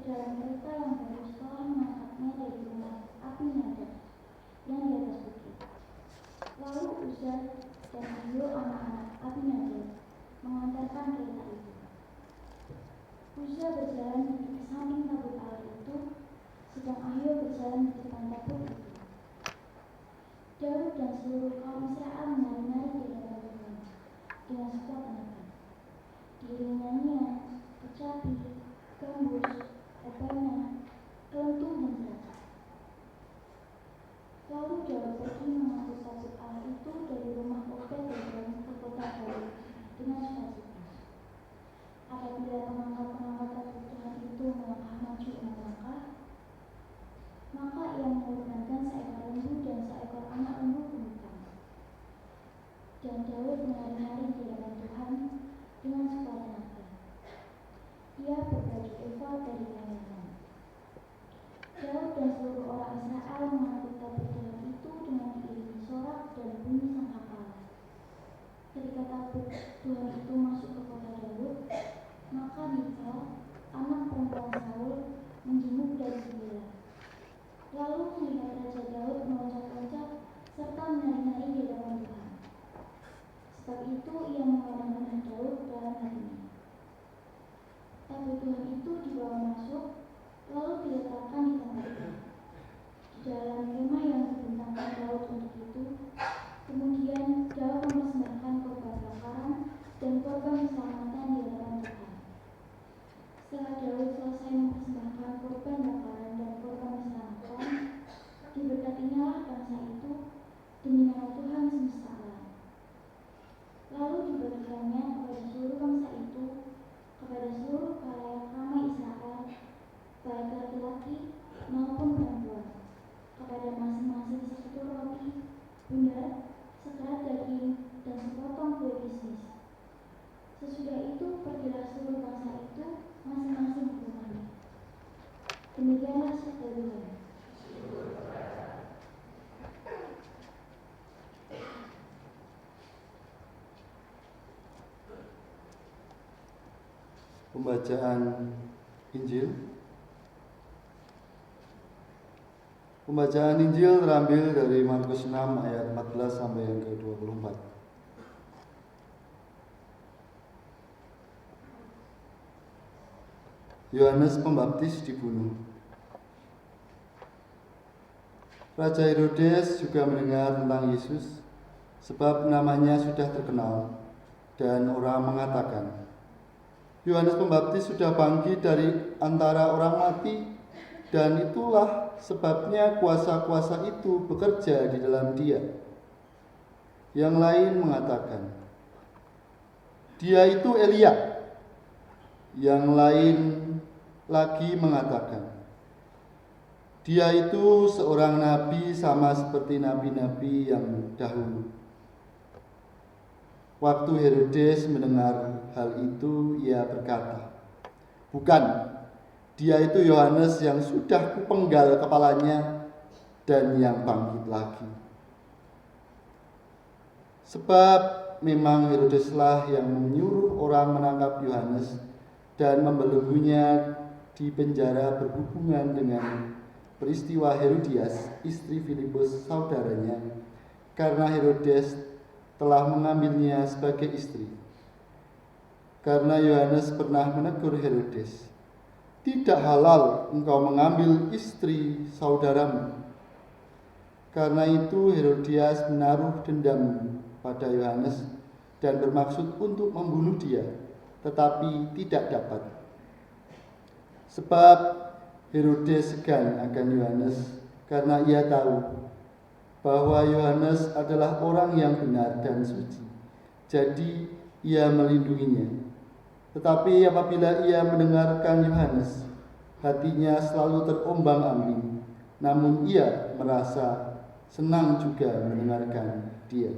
Terhadap mereka yang baru setelah mengangkatnya dari rumah Abinadab yang di atas bukit. Lalu Uza dan Ahio anak-anak Abinadab mengantarkan kereta itu. Uza berjalan di samping tabut Allah itu, sedang Ahio berjalan di depan tabut itu. Daud dan seluruh kaum Israel menari-nari di hadapan Tuhan dengan sekuat tenaga. Diiringi nyanyian, kecapi, gambus, rebana, kelentung dan serata. Lalu Daud pergi mengangkut tabut Allah itu dari rumah Obed-Edom ke kota Daud dengan sukacita. Apabila pengangkat-pengangkat tabut Tuhan itu melangkah maju 6 langkah, maka ia mengorbankan seekor lembu dan seekor anak lembu penumpang. Dan Daud menari-nari di hadapan Tuhan dengan sekuat tenaga. Ia berbaju efod dari kain lenan. Daud dan seluruh orang Israel mengangkut tabut Tuhan itu dengan diiringi sorak dan bunyi sangkakala. Ketika tabut Tuhan itu masuk ke kota Daud, maka Mikal, anak perempuan Saul, menjenguk dari jendela. Lalu melihat Raja Daud meloncat-loncat serta menari-nari di hadapan Tuhan. Sebab itu ia memandang Daud dalam hatinya. Tabut Tuhan itu dibawa masuk, lalu diletakkan di tempat itu, di dalam kemah yang dibentangkan Daud untuk itu. Kemudian Daud mempersembahkan korban bakaran dan korban keselamatan di hadapan Tuhan. Setelah Daud selesai mempersembahkan korban bakaran dan korban keselamatan, diberkatinyalah bangsa itu demi nama Tuhan semesta alam. Lalu dibagikannya kepada seluruh bangsa itu, kepada seluruh khalayak ramai Israel, baik laki-laki maupun perempuan, kepada masing-masing seketul roti, bundar, sekerat daging, dan sepotong kue kismis. Sesudah itu pergilah seluruh bangsa itu masing-masing ke rumahnya. Demikianlah sabda Tuhan. Pembacaan Injil. Pembacaan Injil terambil dari Markus 6 ayat 14 sampai yang ke-24. Yohanes Pembaptis dibunuh. Raja Herodes juga mendengar tentang Yesus, sebab namanya sudah terkenal, dan orang mengatakan, Yohanes Pembaptis sudah bangkit dari antara orang mati, dan itulah sebabnya kuasa-kuasa itu bekerja di dalam dia. Yang lain mengatakan, dia itu Elia. Yang lain lagi mengatakan, dia itu seorang nabi sama seperti nabi-nabi yang dahulu. Waktu Herodes mendengar hal itu, ia berkata, bukan, dia itu Yohanes yang sudah kupenggal kepalanya dan yang bangkit lagi. Sebab memang Herodeslah yang menyuruh orang menangkap Yohanes dan membelenggunya di penjara berhubungan dengan peristiwa Herodias, istri Filipus saudaranya, karena Herodes telah mengambilnya sebagai istri. Karena Yohanes pernah menegur Herodes, tidak halal engkau mengambil istri saudaramu. Karena itu Herodias menaruh dendam pada Yohanes dan bermaksud untuk membunuh dia, tetapi tidak dapat. Sebab Herodes segan akan Yohanes karena ia tahu bahwa Yohanes adalah orang yang benar dan suci. Jadi ia melindunginya. Tetapi apabila ia mendengarkan Yohanes, hatinya selalu terombang-ambing. Namun ia merasa senang juga mendengarkan dia.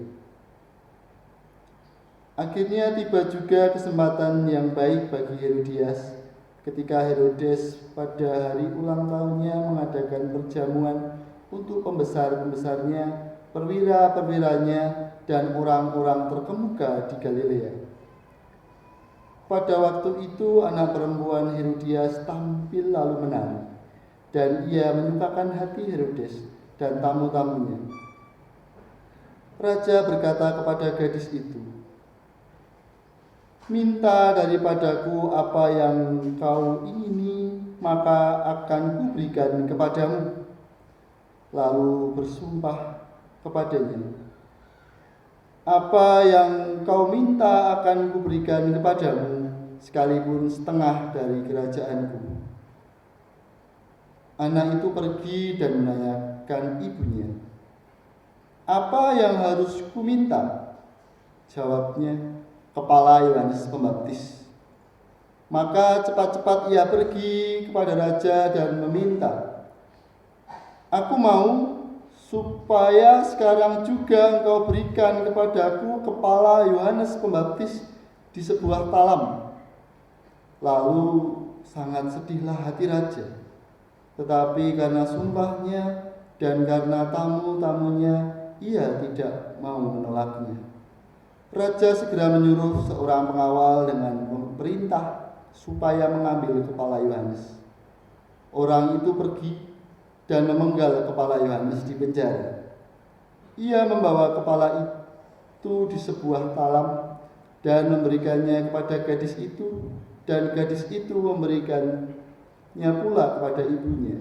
Akhirnya tiba juga kesempatan yang baik bagi Herodias ketika Herodes pada hari ulang tahunnya mengadakan perjamuan untuk pembesar-pembesarnya, perwira-perwiranya, dan orang-orang terkemuka di Galilea. Pada waktu itu anak perempuan Herodias tampil lalu menari, dan ia menyukakan hati Herodes dan tamu-tamunya. Raja berkata kepada gadis itu, "Minta daripadaku apa yang kau ingini, maka akan kuberikan kepadamu." Lalu bersumpah kepadanya, "Apa yang kau minta akan kuberikan kepadamu, sekalipun setengah dari kerajaanku." Anak itu pergi dan menanyakan ibunya, "Apa yang harus kuminta?" Jawabnya, "Kepala Yohanes Pembaptis." Maka cepat-cepat ia pergi kepada raja dan meminta, "Aku mau supaya sekarang juga engkau berikan kepadaku kepala Yohanes Pembaptis di sebuah talam." Lalu sangat sedihlah hati raja, tetapi karena sumpahnya dan karena tamu-tamunya, ia tidak mau menolaknya. Raja segera menyuruh seorang pengawal dengan perintah supaya mengambil kepala Yohanes. Orang itu pergi dan memenggal kepala Yohanes di penjara. Ia membawa kepala itu di sebuah talam dan memberikannya kepada gadis itu, dan gadis itu memberikannya pula kepada ibunya.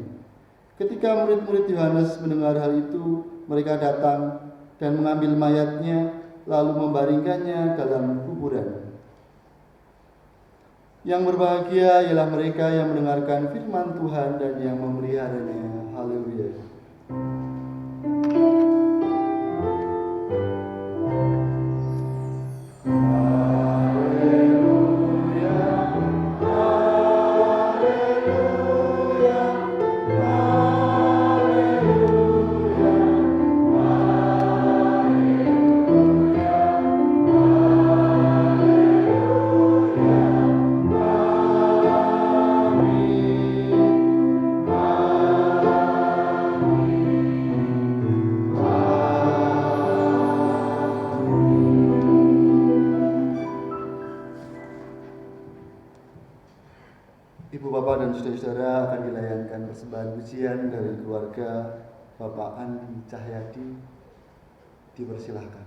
Ketika murid-murid Yohanes mendengar hal itu, mereka datang dan mengambil mayatnya, lalu membaringkannya dalam kuburan. Yang berbahagia ialah mereka yang mendengarkan firman Tuhan dan yang memeliharanya. Haleluya. Ibu, Bapak, dan saudara-saudara, akan dilayankan persembahan pujian dari keluarga Bapak Andi Cahyadi. Dipersilahkan.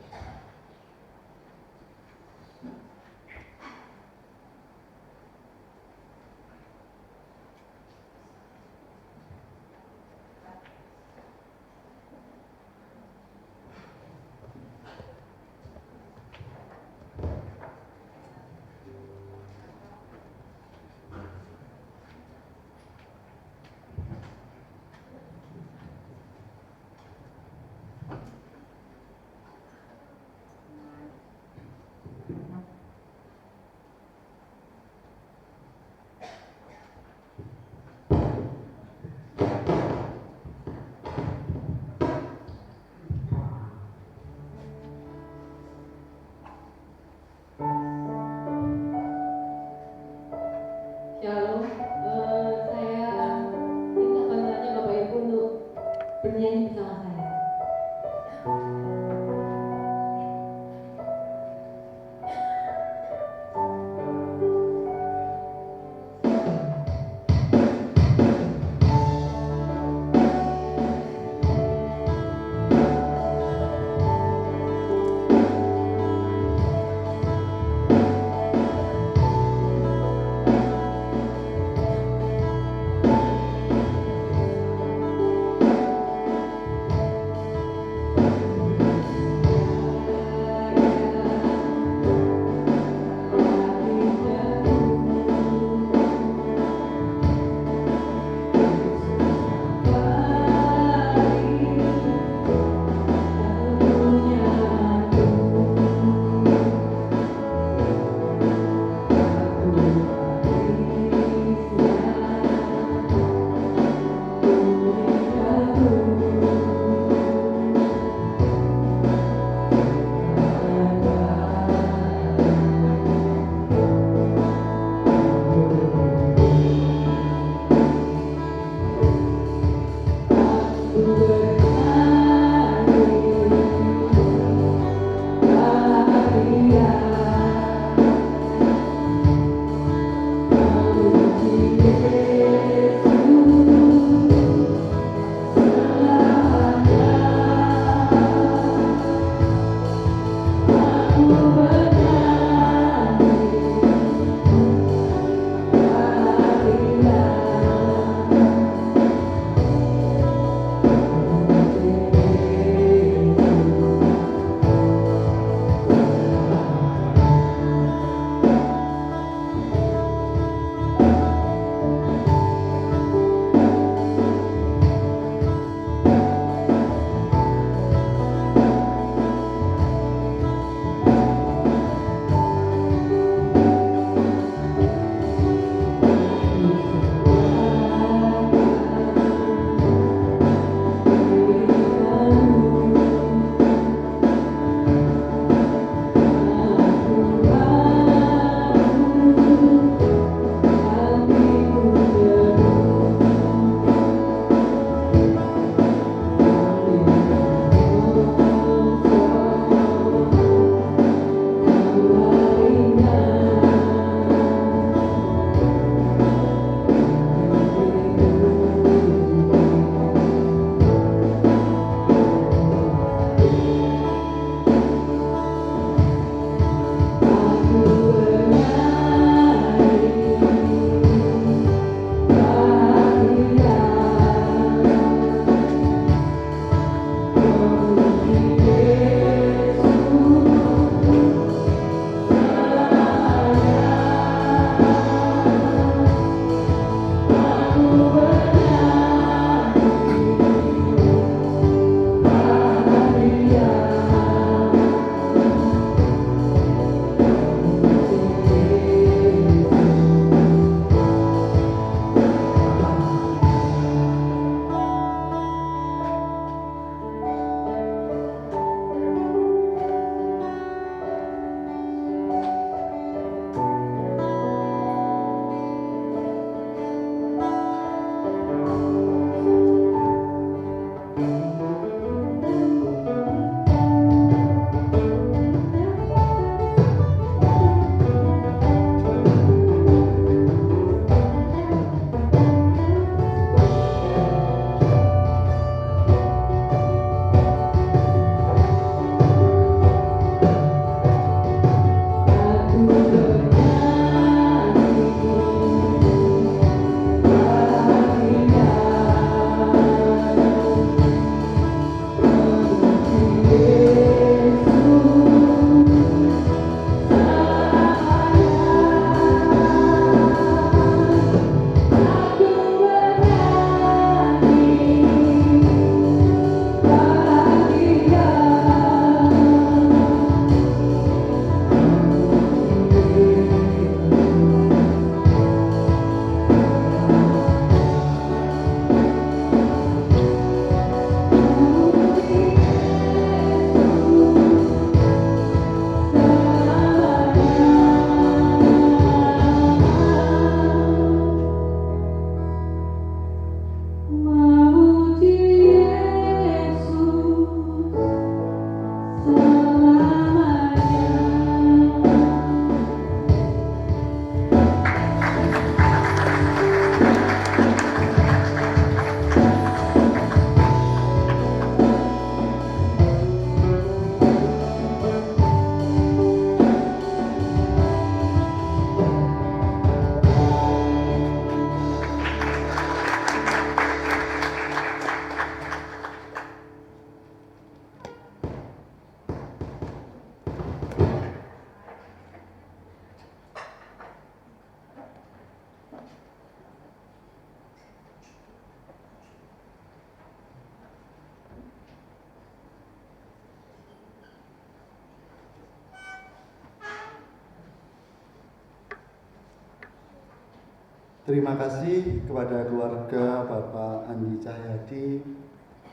Terima kasih kepada keluarga Bapak Andi Cahyadi.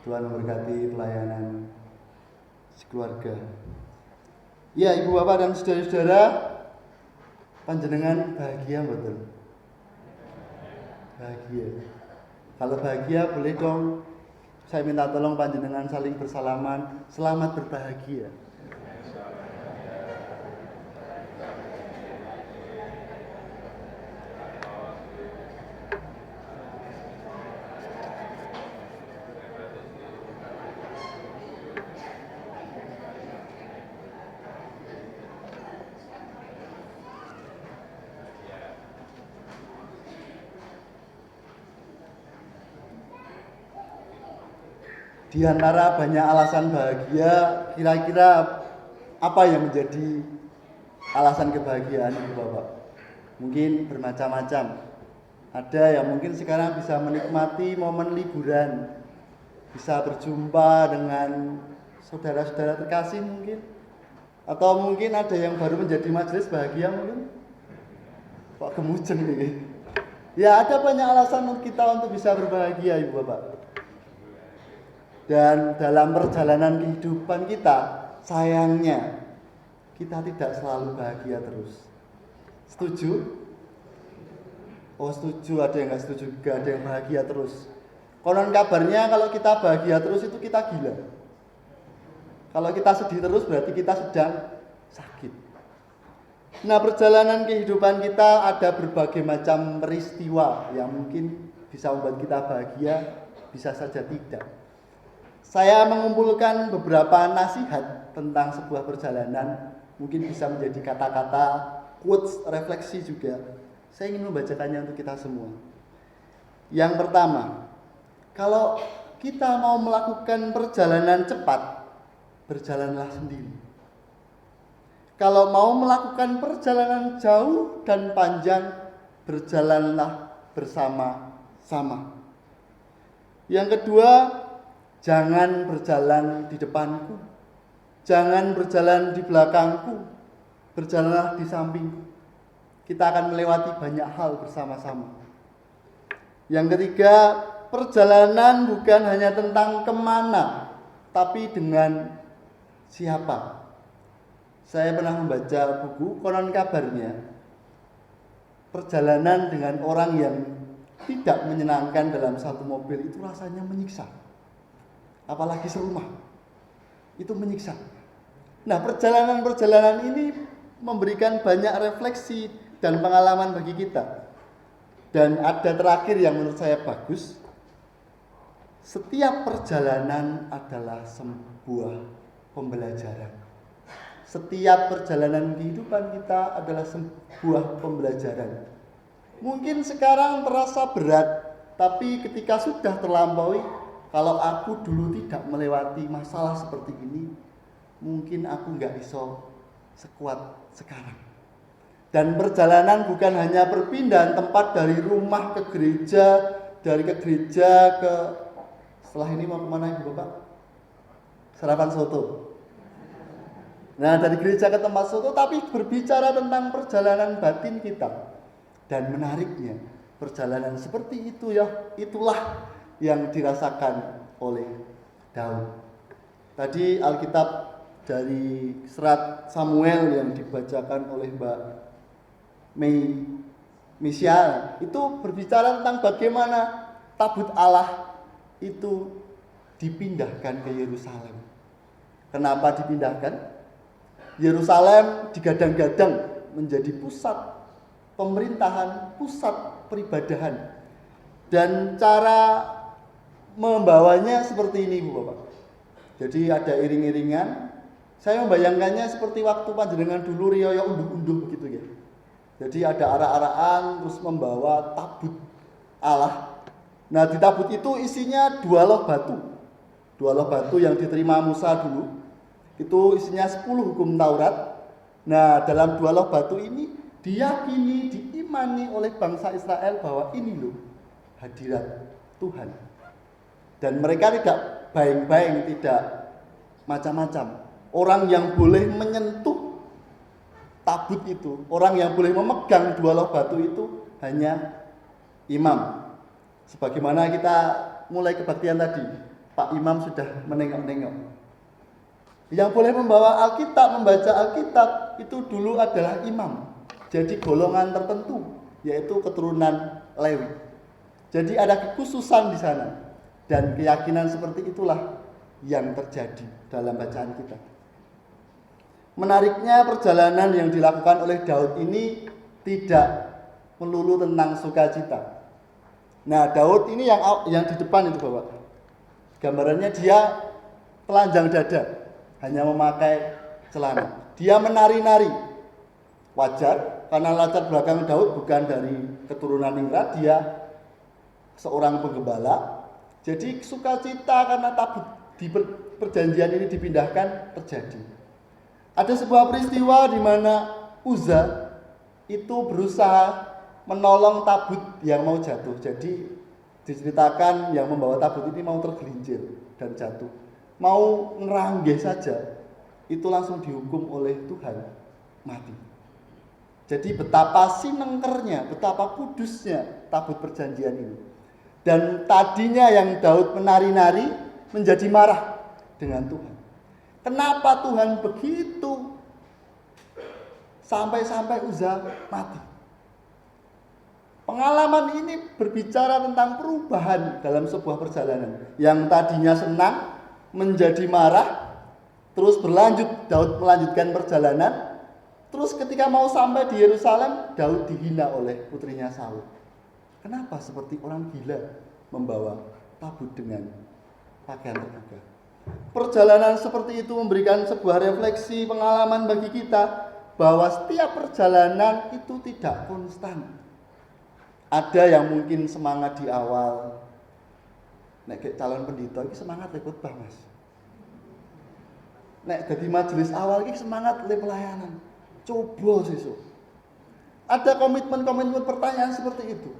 Tuhan memberkati pelayanan keluarga. Ya, Ibu Bapak dan saudara-saudara, panjenengan bahagia betul? Bahagia. Kalau bahagia boleh dong saya minta tolong panjenengan saling bersalaman. Selamat berbahagia. Di antara banyak alasan bahagia, kira-kira apa yang menjadi alasan kebahagiaan Ibu Bapak? Mungkin bermacam-macam. Ada yang mungkin sekarang bisa menikmati momen liburan, bisa berjumpa dengan saudara-saudara terkasih mungkin, atau mungkin ada yang baru menjadi majelis bahagia mungkin. Kok gemujeng nih? Ya, ada banyak alasan untuk kita untuk bisa berbahagia Ibu Bapak. Dan dalam perjalanan kehidupan kita, sayangnya kita tidak selalu bahagia terus. Setuju? Oh setuju, ada yang gak setuju juga, ada yang bahagia terus. Konon kabarnya kalau kita bahagia terus itu kita gila. Kalau kita sedih terus berarti kita sedang sakit. Nah, perjalanan kehidupan kita ada berbagai macam peristiwa yang mungkin bisa membuat kita bahagia, bisa saja tidak. Saya mengumpulkan beberapa nasihat tentang sebuah perjalanan, mungkin bisa menjadi kata-kata, quotes, refleksi juga. Saya ingin membacakannya untuk kita semua. Yang pertama, kalau kita mau melakukan perjalanan cepat, berjalanlah sendiri. Kalau mau melakukan perjalanan jauh dan panjang, berjalanlah bersama-sama. Yang kedua, jangan berjalan di depanku, jangan berjalan di belakangku, berjalanlah di sampingku. Kita akan melewati banyak hal bersama-sama. Yang ketiga, perjalanan bukan hanya tentang kemana, tapi dengan siapa. Saya pernah membaca buku, konon kabarnya perjalanan dengan orang yang tidak menyenangkan dalam satu mobil itu rasanya menyiksa. Apalagi serumah, itu menyiksa. Nah, perjalanan-perjalanan ini memberikan banyak refleksi dan pengalaman bagi kita. Dan ada terakhir yang menurut saya bagus, setiap perjalanan adalah sebuah pembelajaran. Setiap perjalanan kehidupan kita adalah sebuah pembelajaran. Mungkin sekarang terasa berat, tapi ketika sudah terlampaui, kalau aku dulu tidak melewati masalah seperti ini, mungkin aku nggak iso sekuat sekarang. Dan perjalanan bukan hanya perpindahan tempat dari rumah ke gereja, dari ke gereja ke, setelah ini mau kemana Ibu Bapak? Sarapan soto. Nah, dari gereja ke tempat soto, tapi berbicara tentang perjalanan batin kita. Dan menariknya, perjalanan seperti itu ya, itulah yang dirasakan oleh Daud. Tadi Alkitab dari serat Samuel yang dibacakan oleh Mbak Misya itu berbicara tentang bagaimana tabut Allah itu dipindahkan ke Yerusalem. Kenapa dipindahkan? Yerusalem digadang-gadang menjadi pusat pemerintahan, pusat peribadahan. Dan cara membawanya seperti ini, Bu Bapak. Jadi ada iring-iringan. Saya membayangkannya seperti waktu panjenengan dulu riyo unduh-unduh begitu ya. Jadi ada arak-arakan terus membawa tabut Allah. Nah, di tabut itu isinya 2 loh batu. 2 loh batu yang diterima Musa dulu. Itu isinya 10 hukum Taurat. Nah, dalam 2 loh batu ini diyakini, diimani oleh bangsa Israel bahwa ini loh hadirat Tuhan. Dan mereka tidak baing-baing, tidak macam-macam. Orang yang boleh menyentuh tabut itu, orang yang boleh memegang 2 loh batu itu hanya imam. Sebagaimana kita mulai kebaktian tadi, Pak Imam sudah menengok-nengok. Yang boleh membawa Alkitab, membaca Alkitab itu dulu adalah imam. Jadi golongan tertentu, yaitu keturunan Lewi. Jadi ada kekhususan di sana. Dan keyakinan seperti itulah yang terjadi dalam bacaan kita. Menariknya perjalanan yang dilakukan oleh Daud ini tidak melulu tentang sukacita. Nah, Daud ini yang di depan itu Bapak. Gambarannya dia telanjang dada, hanya memakai celana. Dia menari-nari. Wajar, karena latar belakang Daud bukan dari keturunan ningrat, dia seorang penggembala. Jadi sukacita karena tabut di perjanjian ini dipindahkan terjadi. Ada sebuah peristiwa di mana Uza itu berusaha menolong tabut yang mau jatuh. Jadi diceritakan yang membawa tabut ini mau tergelincir dan jatuh. Mau ngeranggeh saja, itu langsung dihukum oleh Tuhan mati. Jadi betapa sinengkernya, betapa kudusnya tabut perjanjian ini. Dan tadinya yang Daud menari-nari menjadi marah dengan Tuhan. Kenapa Tuhan begitu sampai-sampai Uza mati? Pengalaman ini berbicara tentang perubahan dalam sebuah perjalanan. Yang tadinya senang menjadi marah, terus berlanjut, Daud melanjutkan perjalanan. Terus ketika mau sampai di Yerusalem, Daud dihina oleh putrinya Saul. Kenapa seperti orang gila membawa tabut dengan pakaian terbuka? Perjalanan seperti itu memberikan sebuah refleksi pengalaman bagi kita bahwa setiap perjalanan itu tidak konstan. Ada yang mungkin semangat di awal. Nek calon pendeta ini semangat le khotbah, Mas. Nek dadi majelis awal ini semangat le pelayanan. Coba sesuk. Ada komitmen-komitmen pertanyaan seperti itu.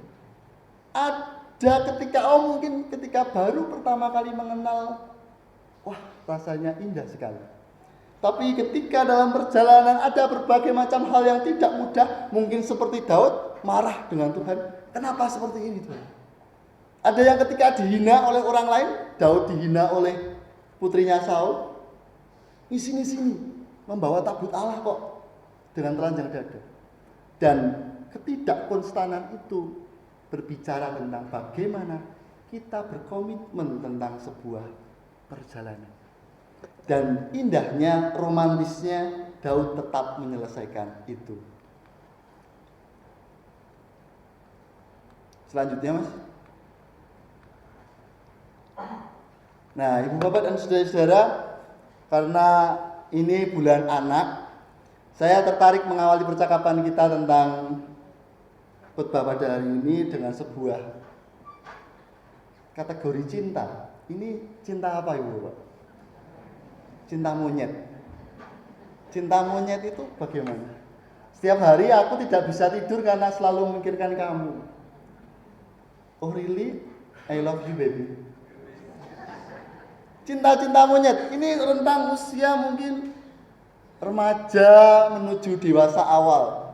Ada mungkin ketika baru pertama kali mengenal, wah, rasanya indah sekali. Tapi ketika dalam perjalanan ada berbagai macam hal yang tidak mudah, mungkin seperti Daud marah dengan Tuhan. Kenapa seperti ini, Tuhan? Ada yang ketika dihina oleh orang lain, Daud dihina oleh putrinya Saul. Sini membawa tabut Allah kok dengan telanjang dada. Dan ketidakkonstanan itu berbicara tentang bagaimana kita berkomitmen tentang sebuah perjalanan. Dan indahnya, romantisnya, Daud tetap menyelesaikan itu. Selanjutnya, Mas. Nah, Ibu Bapak dan saudara-saudara, karena ini bulan anak, saya tertarik mengawali percakapan kita tentang khotbah pada hari ini dengan sebuah kategori cinta. Ini cinta apa, Ibu Bapak? Cinta monyet. Cinta monyet itu bagaimana? Setiap hari aku tidak bisa tidur karena selalu memikirkan kamu. Oh really? I love you baby. Cinta-cinta monyet. Ini rentang usia mungkin remaja menuju dewasa awal.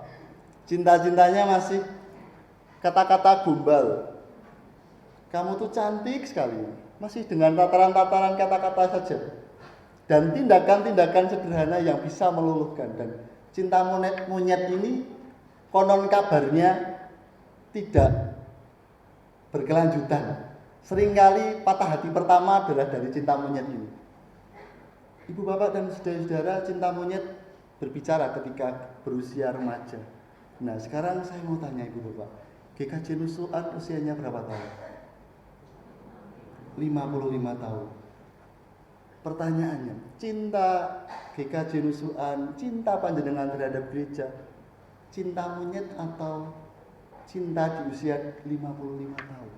Cinta-cintanya masih kata-kata gombal. Kamu tuh cantik sekali. Masih dengan tataran-tataran kata-kata saja. Dan tindakan-tindakan sederhana yang bisa meluluhkan. Dan cinta monyet ini konon kabarnya tidak berkelanjutan. Seringkali patah hati pertama adalah dari cinta monyet ini. Ibu bapak dan saudara-saudara, cinta monyet berbicara ketika berusia remaja. Nah, sekarang saya mau tanya ibu bapak, GKJ Nusuan usianya berapa tahun? 55 tahun. Pertanyaannya, cinta GKJ Nusuan, cinta panjenengan terhadap gereja, cinta monyet atau cinta di usia 55 tahun?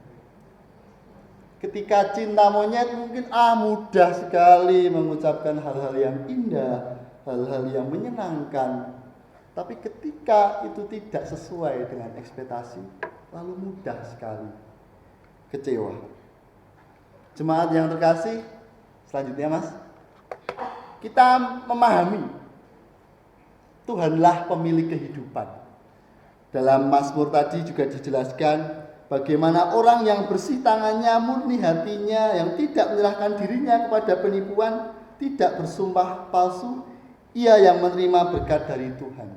Ketika cinta monyet mungkin mudah sekali mengucapkan hal-hal yang indah, hal-hal yang menyenangkan. Tapi ketika itu tidak sesuai dengan ekspektasi, lalu mudah sekali kecewa. Jemaat yang terkasih, selanjutnya Mas, kita memahami Tuhanlah pemilik kehidupan. Dalam Mazmur tadi juga dijelaskan Bagaimana orang yang bersih tangannya, murni hatinya, yang tidak menyerahkan dirinya kepada penipuan, tidak bersumpah palsu, ia yang menerima berkat dari Tuhan.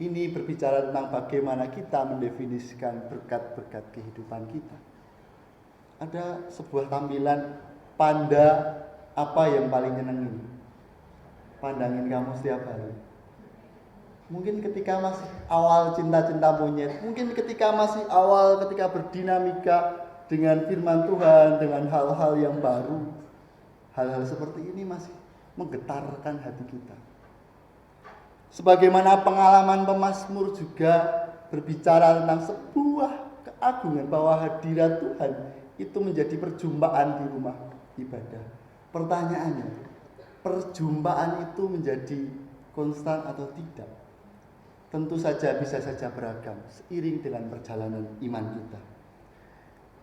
Ini berbicara tentang bagaimana kita mendefinisikan berkat-berkat kehidupan kita. Ada sebuah tampilan panda apa yang paling nyenengin. Pandangin kamu setiap hari. Mungkin ketika masih awal cinta-cinta monyet, mungkin ketika masih awal ketika berdinamika dengan firman Tuhan, dengan hal-hal yang baru. Hal-hal seperti ini masih menggetarkan hati kita. Sebagaimana pengalaman pemazmur juga berbicara tentang sebuah keagungan bahwa hadirat Tuhan itu menjadi perjumpaan di rumah ibadah. Pertanyaannya, perjumpaan itu menjadi konstan atau tidak? Tentu saja bisa saja beragam seiring dengan perjalanan iman kita.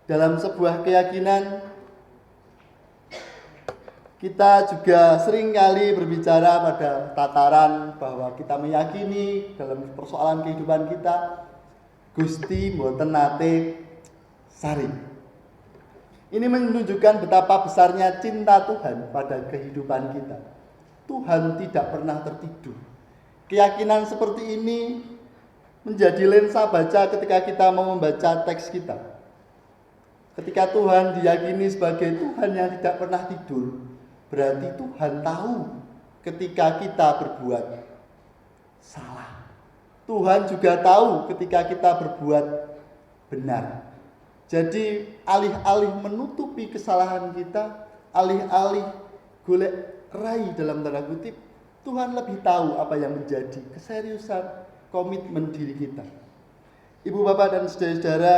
Dalam sebuah keyakinan, kita juga seringkali berbicara pada tataran bahwa kita meyakini dalam persoalan kehidupan kita, Gusti mboten nate saring. Ini menunjukkan betapa besarnya cinta Tuhan pada kehidupan kita. Tuhan tidak pernah tertidur. Keyakinan seperti ini menjadi lensa baca ketika kita mau membaca teks kita. Ketika Tuhan diyakini sebagai Tuhan yang tidak pernah tidur, berarti Tuhan tahu ketika kita berbuat salah. Tuhan juga tahu ketika kita berbuat benar. Jadi alih-alih menutupi kesalahan kita, alih-alih golek rai dalam tanda kutip, Tuhan lebih tahu apa yang menjadi keseriusan komitmen diri kita. Ibu, bapak, dan saudara-saudara,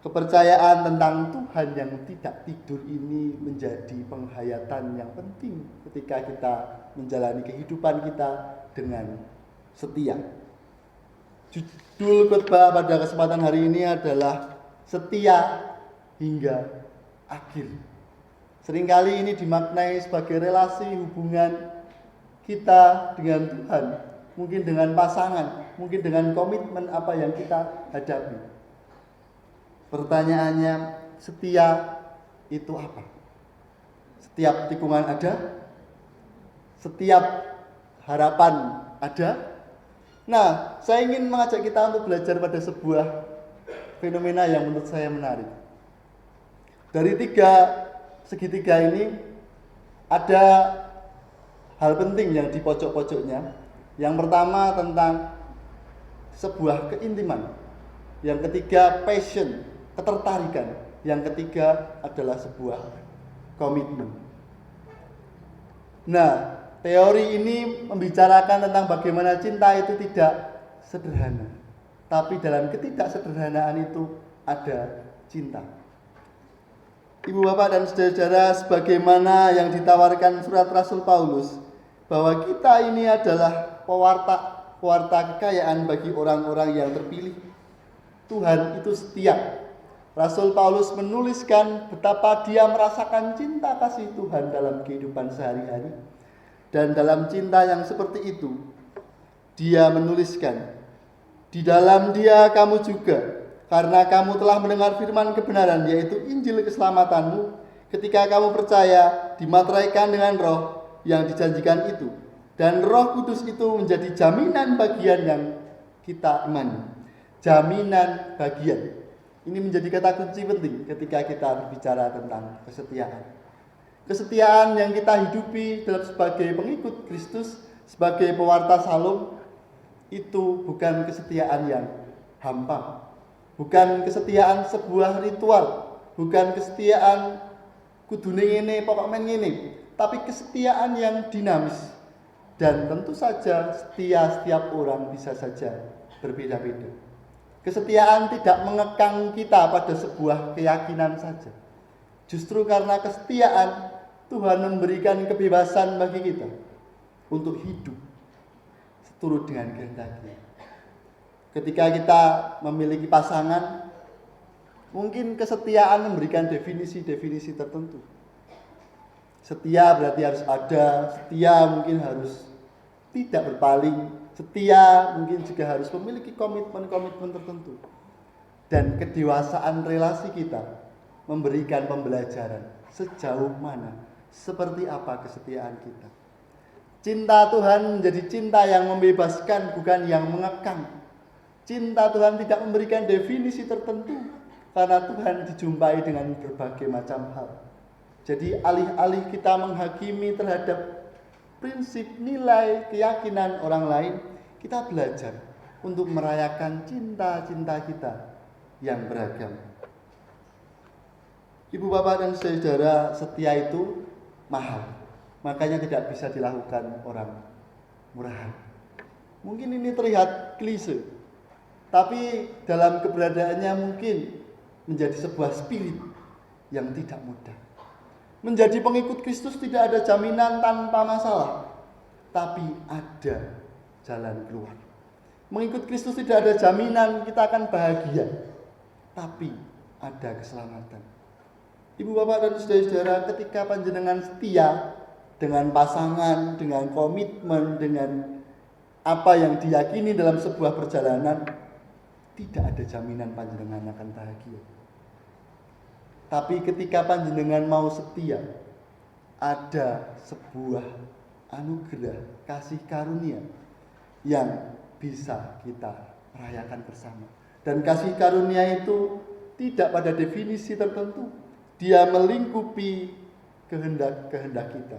kepercayaan tentang Tuhan yang tidak tidur ini menjadi penghayatan yang penting ketika kita menjalani kehidupan kita dengan setia. Judul khotbah pada kesempatan hari ini adalah setia hingga akhir. Seringkali ini dimaknai sebagai relasi hubungan kita dengan Tuhan, mungkin dengan pasangan, mungkin dengan komitmen apa yang kita hadapi. Pertanyaannya, setia itu apa? Setiap tikungan ada? Setiap harapan ada? Nah, saya ingin mengajak kita untuk belajar pada sebuah fenomena yang menurut saya menarik. Dari segitiga ini ada hal penting yang di pojok-pojoknya. Yang pertama tentang sebuah keintiman. Yang ketiga passion, ketertarikan. Yang ketiga adalah sebuah komitmen. Nah, teori ini membicarakan tentang bagaimana cinta itu tidak sederhana. Tapi dalam ketidaksederhanaan itu ada cinta. Ibu, bapak, dan saudara-saudara, sebagaimana yang ditawarkan surat Rasul Paulus, bahwa kita ini adalah pewarta kekayaan bagi orang-orang yang terpilih. Tuhan itu setia. Rasul Paulus menuliskan betapa dia merasakan cinta kasih Tuhan dalam kehidupan sehari-hari. Dan dalam cinta yang seperti itu, dia menuliskan, di dalam dia kamu juga, karena kamu telah mendengar firman kebenaran, yaitu Injil keselamatanmu, ketika kamu percaya, dimateraikan dengan roh yang dijanjikan itu. Dan Roh Kudus itu menjadi jaminan bagian yang kita imani. Jaminan bagian. Ini menjadi kata kunci penting ketika kita berbicara tentang kesetiaan. Kesetiaan yang kita hidupi sebagai pengikut Kristus, sebagai pewarta salum, itu bukan kesetiaan yang hampa. Bukan kesetiaan sebuah ritual, bukan kesetiaan kudune ngene pokok men ngene, tapi kesetiaan yang dinamis. Dan tentu saja setiap orang bisa saja berbeda-beda. Kesetiaan tidak mengekang kita pada sebuah keyakinan saja. Justru karena kesetiaan, Tuhan memberikan kebebasan bagi kita untuk hidup seturut dengan kehendaknya. Ketika kita memiliki pasangan, mungkin kesetiaan memberikan definisi-definisi tertentu. Setia berarti harus ada, setia mungkin harus tidak berpaling, Setia mungkin juga harus memiliki komitmen-komitmen tertentu. Dan kedewasaan relasi kita memberikan pembelajaran sejauh mana, seperti apa kesetiaan kita. Cinta Tuhan menjadi cinta yang membebaskan, bukan yang mengekang. Cinta Tuhan tidak memberikan definisi tertentu, karena Tuhan dijumpai dengan berbagai macam hal. Jadi alih-alih kita menghakimi terhadap prinsip, nilai, keyakinan orang lain, kita belajar untuk merayakan cinta-cinta kita yang beragam. Ibu, bapak, dan saudara, setia itu mahal. Makanya tidak bisa dilakukan orang murahan. Mungkin ini terlihat klise, tapi dalam keberadaannya mungkin menjadi sebuah spirit yang tidak mudah. Menjadi pengikut Kristus tidak ada jaminan tanpa masalah, tapi ada jalan keluar. Mengikut Kristus tidak ada jaminan kita akan bahagia, tapi ada keselamatan. Ibu, bapak, dan saudara-saudara, ketika panjenengan setia dengan pasangan, dengan komitmen, dengan apa yang diyakini dalam sebuah perjalanan, tidak ada jaminan panjenengan akan bahagia. Tapi ketika panjenengan mau setia, ada sebuah anugerah kasih karunia yang bisa kita rayakan bersama. Dan kasih karunia itu tidak pada definisi tertentu. Dia melingkupi kehendak-kehendak kita.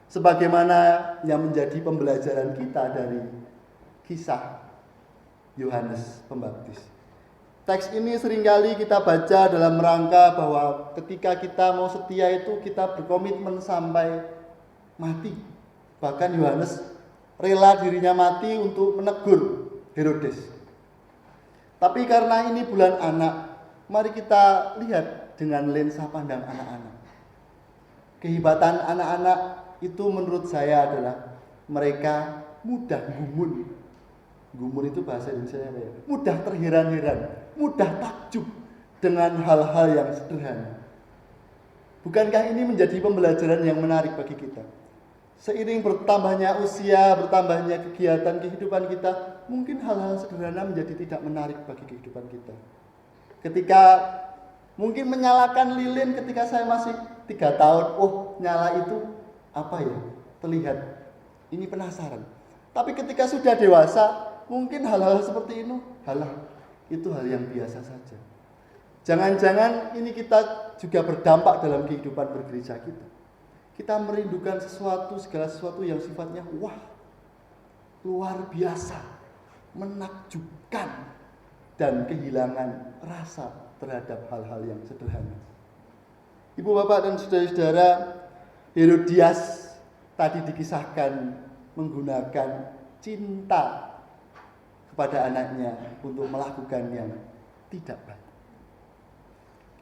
Sebagaimana yang menjadi pembelajaran kita dari kisah Yohanes Pembaptis. Teks ini seringkali kita baca dalam rangka bahwa ketika kita mau setia itu kita berkomitmen sampai mati. Bahkan Yohanes rela dirinya mati untuk menegur Herodes. Tapi karena ini bulan anak, mari kita lihat dengan lensa pandang anak-anak. Kehebatan anak-anak itu menurut saya adalah mereka mudah gumun. Gumun itu bahasa Indonesia apa ya? Mudah terheran-heran, mudah takjub dengan hal-hal yang sederhana. Bukankah ini menjadi pembelajaran yang menarik bagi kita? Seiring bertambahnya usia, bertambahnya kegiatan kehidupan kita, mungkin hal-hal sederhana menjadi tidak menarik bagi kehidupan kita. Ketika mungkin menyalakan lilin ketika saya masih 3 tahun, oh nyala itu apa ya? Terlihat, ini penasaran. Tapi ketika sudah dewasa, mungkin hal-hal seperti ini, itu hal yang biasa saja. Jangan-jangan ini kita juga berdampak dalam kehidupan bergereja kita. Kita merindukan segala sesuatu yang sifatnya wah, luar biasa, menakjubkan, dan kehilangan rasa terhadap hal-hal yang sederhana. Ibu, bapak, dan saudara-saudara, Herodias tadi dikisahkan menggunakan cinta kepada anaknya untuk melakukan yang tidak baik.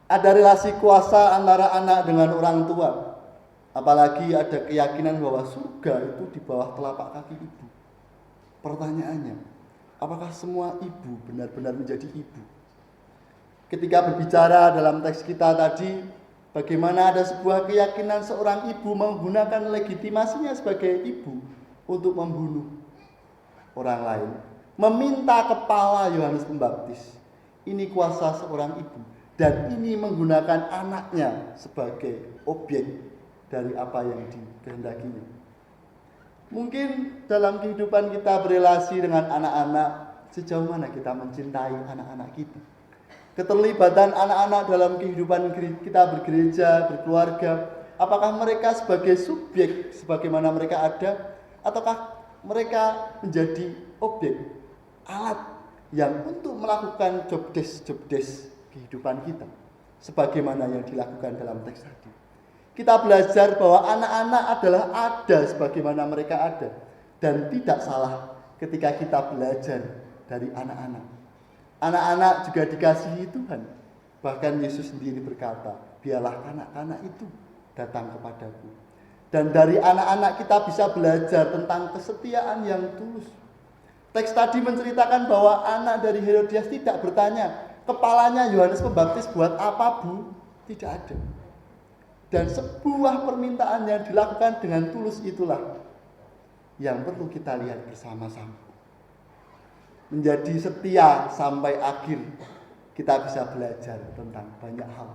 Ada relasi kuasa antara anak dengan orang tua. Apalagi ada keyakinan bahwa surga itu di bawah telapak kaki ibu. Pertanyaannya, apakah semua ibu benar-benar menjadi ibu? Ketika berbicara dalam teks kita tadi, bagaimana ada sebuah keyakinan seorang ibu menggunakan legitimasinya sebagai ibu untuk membunuh orang lain, meminta kepala Yohanes Pembaptis. Ini kuasa seorang ibu, dan ini menggunakan anaknya sebagai objek dari apa yang dikehendakinya. Mungkin dalam kehidupan kita berelasi dengan anak-anak, sejauh mana kita mencintai anak-anak kita. Keterlibatan anak-anak dalam kehidupan kita bergereja, berkeluarga, apakah mereka sebagai subjek sebagaimana mereka ada, ataukah mereka menjadi objek, alat yang untuk melakukan job desk kehidupan kita, sebagaimana yang dilakukan dalam teks tadi. Kita belajar bahwa anak-anak adalah ada sebagaimana mereka ada, dan tidak salah ketika kita belajar dari anak-anak. Anak-anak juga dikasihi Tuhan. Bahkan Yesus sendiri berkata, biarlah anak-anak itu datang kepadaku. Dan dari anak-anak kita bisa belajar tentang kesetiaan yang tulus. Teks tadi menceritakan bahwa anak dari Herodias tidak bertanya, kepalanya Yohanes Pembaptis buat apa, Bu? Tidak ada. Dan sebuah permintaan yang dilakukan dengan tulus itulah yang perlu kita lihat bersama-sama. menjadi setia sampai akhir, kita bisa belajar tentang banyak hal.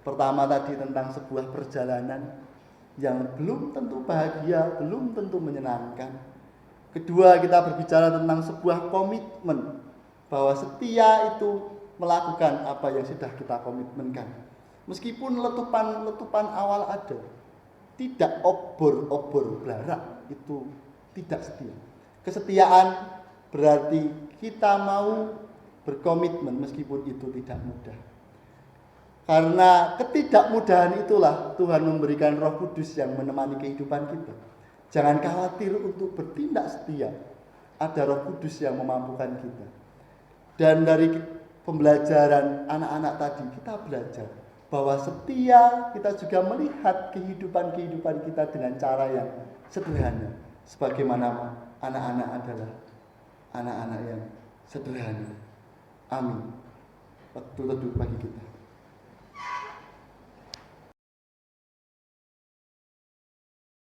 Pertama tadi tentang sebuah perjalanan yang belum tentu bahagia, belum tentu menyenangkan. Kedua, kita berbicara tentang sebuah komitmen bahwa setia itu melakukan apa yang sudah kita komitmenkan. Meskipun letupan awal ada, tidak obor-obor blarak, itu tidak setia. Kesetiaan berarti kita mau berkomitmen meskipun itu tidak mudah. Karena ketidakmudahan itulah Tuhan memberikan Roh Kudus yang menemani kehidupan kita. Jangan khawatir untuk bertindak setia. Ada Roh Kudus yang memampukan kita. Dan dari pembelajaran anak-anak tadi kita belajar bahwa setia kita juga melihat kehidupan kita dengan cara yang sederhana. Sebagaimana anak-anak adalah anak-anak yang sederhana. Amin. Waktu teduh bagi kita.